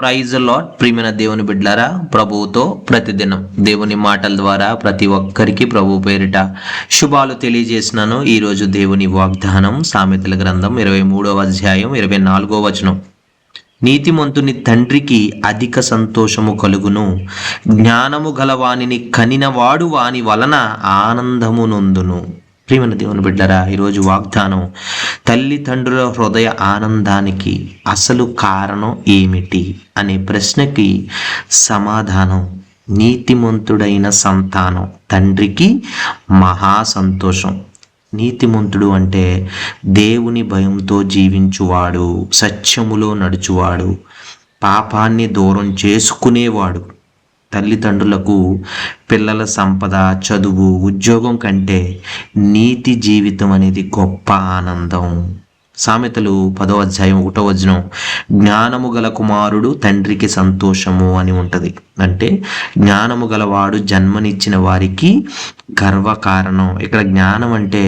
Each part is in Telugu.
Praise lord. ప్రియమైన దేవుని బిడ్డలారా, ప్రభువుతో ప్రతిదినం దేవుని మాటల ద్వారా ప్రతి ఒక్కరికి ప్రభు పేరిట శుభాలు తెలియజేసినాను. ఈరోజు దేవుని వాగ్దానం సామెతల గ్రంథం 23వ అధ్యాయం 24వ వచనం. నీతిమంతుని తండ్రికి అధిక సంతోషము కలుగును, జ్ఞానము గలవానిని కనినవాడు వాని వలన ఆనందము నొందును. ప్రియమైన దేవుని బిడ్డలారా, ఈరోజు వాగ్దానం తల్లిదండ్రుల హృదయ ఆనందానికి అసలు కారణం ఏమిటి అనే ప్రశ్నకి సమాధానం నీతిమంతుడైన సంతానం తండ్రికి మహా సంతోషం. నీతిమంతుడు అంటే దేవుని భయంతో జీవించువాడు, సత్యములో నడుచువాడు, పాపాన్ని దూరం చేసుకునేవాడు. తల్లిదండ్రులకు పిల్లల సంపద, చదువు, ఉద్యోగం కంటే నీతి జీవితం అనేది గొప్ప ఆనందం. సామెతలు 10వ అధ్యాయం 1వ వచనం, జ్ఞానము గల కుమారుడు తండ్రికి సంతోషము అని ఉంటుంది. అంటే జ్ఞానము గలవాడు జన్మనిచ్చిన వారికి గర్వకారణం. ఇక్కడ జ్ఞానం అంటే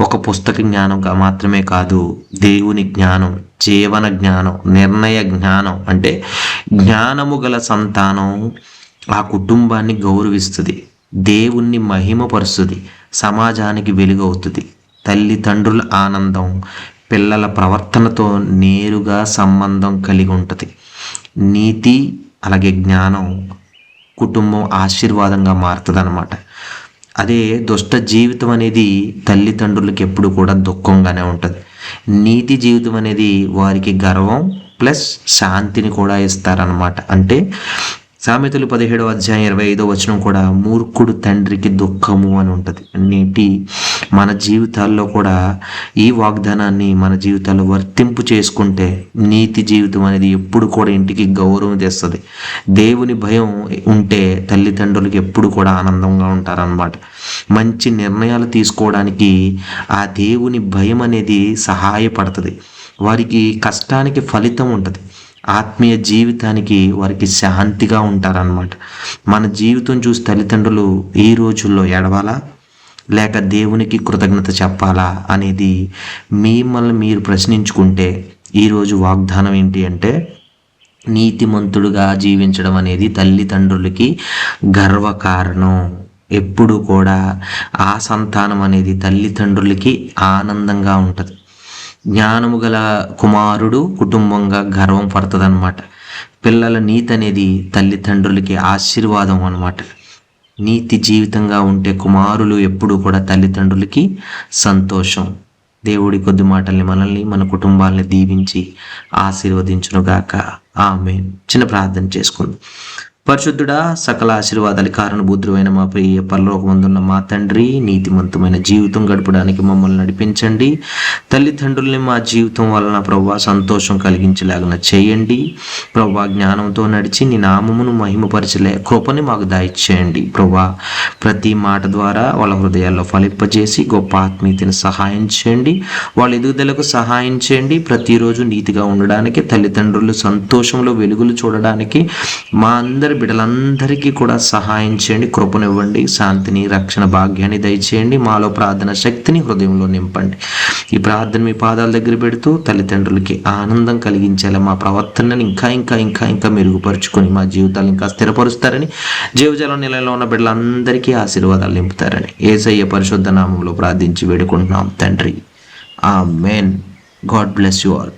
ఒక పుస్తక జ్ఞానం మాత్రమే కాదు, దేవుని జ్ఞానం, జీవన జ్ఞానం, నిర్ణయ జ్ఞానం. అంటే జ్ఞానము గల సంతానం ఆ కుటుంబాన్ని గౌరవిస్తుంది, దేవుణ్ణి మహిమపరుస్తుంది, సమాజానికి వెలుగవుతుంది. తల్లిదండ్రుల ఆనందం పిల్లల ప్రవర్తనతో నేరుగా సంబంధం కలిగి ఉంటుంది. నీతి అలాగే జ్ఞానం కుటుంబం ఆశీర్వాదంగా మారుతుంది అన్నమాట. అదే దుష్ట జీవితం అనేది తల్లిదండ్రులకి ఎప్పుడు కూడా దుఃఖంగానే ఉంటుంది. నీతి జీవితం అనేది వారికి గర్వం ప్లస్ శాంతిని కూడా ఇస్తారనమాట. అంటే సామెతలు 17వ అధ్యాయం 25వ వచనం కూడా మూర్ఖుడు తండ్రికి దుఃఖము అని ఉంటుంది. అన్నిటి మన జీవితాల్లో కూడా ఈ వాగ్దానాన్ని మన జీవితాల్లో వర్తింపు చేసుకుంటే నీతి జీవితం అనేది ఎప్పుడు కూడా ఇంటికి గౌరవం తెస్తుంది. దేవుని భయం ఉంటే తల్లిదండ్రులకి ఎప్పుడు కూడా ఆనందంగా ఉంటారన్నమాట. మంచి నిర్ణయాలు తీసుకోవడానికి ఆ దేవుని భయం అనేది సహాయపడుతుంది. వారికి కష్టానికి ఫలితం ఉంటుంది, ఆత్మీయ జీవితానికి వారికి శాంతిగా ఉంటారన్నమాట. మన జీవితం చూసి తల్లిదండ్రులు ఈ రోజుల్లో ఏడవాలా లేక దేవునికి కృతజ్ఞత చెప్పాలా అనేది మిమ్మల్ని మీరు ప్రశ్నించుకుంటే ఈరోజు వాగ్దానం ఏంటి అంటే, నీతిమంతుడుగా జీవించడం అనేది తల్లిదండ్రులకి గర్వకారణం. ఎప్పుడు కూడా ఆ సంతానం అనేది తల్లిదండ్రులకి ఆనందంగా ఉంటుంది. జ్ఞానము గల కుమారుడు కుటుంబంగా గర్వం పడుతుంది అనమాట. పిల్లల నీతి అనేది తల్లిదండ్రులకి ఆశీర్వాదం అనమాట. నీతి జీవితంగా ఉంటే కుమారులు ఎప్పుడు కూడా తల్లిదండ్రులకి సంతోషం. దేవుడి కొద్ది మాటల్ని మనల్ని మన కుటుంబాలని దీవించి ఆశీర్వదించునుగాక. ఆమేన్. చిన్న ప్రార్థన చేసుకుందాం. పరిశుద్ధుడా, సకల ఆశీర్వాదాలు కారణభూతుడైన మా ప్రియ పరలోకమందున్న మా తండ్రి, నీతిమంతమైన జీవితం గడపడానికి మమ్మల్ని నడిపించండి. తల్లిదండ్రుల్ని మా జీవితం వలన ప్రభువా సంతోషం కలిగించేలాగా చేయండి. ప్రభువా జ్ఞానంతో నడిచి నీ నామమును మహిమపరచలే కృపని మాకు దయచేయండి. ప్రభువా ప్రతి మాట ద్వారా వాళ్ళ హృదయాల్లో ఫలింపజేసి గొప్ప ఆత్మీయతను సహాయం చేయండి. వాళ్ళ ఎదుగుదలకు సహాయం చేయండి. ప్రతిరోజు నీతిగా ఉండడానికి, తల్లిదండ్రులు సంతోషంలో వెలుగులు చూడడానికి మా అందరి బిడ్డలందరికీ కూడా సహాయం చేయండి. కృపనివ్వండి, శాంతిని, రక్షణ భాగ్యాన్ని దయచేయండి. మాలో ప్రార్థన శక్తిని హృదయంలో నింపండి. ఈ ప్రార్థన మీ పాదాల దగ్గర పెడుతూ తల్లిదండ్రులకి ఆనందం కలిగించేలా మా ప్రవర్తనని ఇంకా ఇంకా ఇంకా ఇంకా మెరుగుపరుచుకొని మా జీవితాలు ఇంకా స్థిరపరుస్తారని, జీవజలం నిలయంలో ఉన్న బిడ్డలందరికీ ఆశీర్వాదాలు నింపుతారని యేసయ్య పరిశుద్ధ నామంలో ప్రార్థించి వేడుకుంటున్నాం తండ్రి. Amen. God bless you all.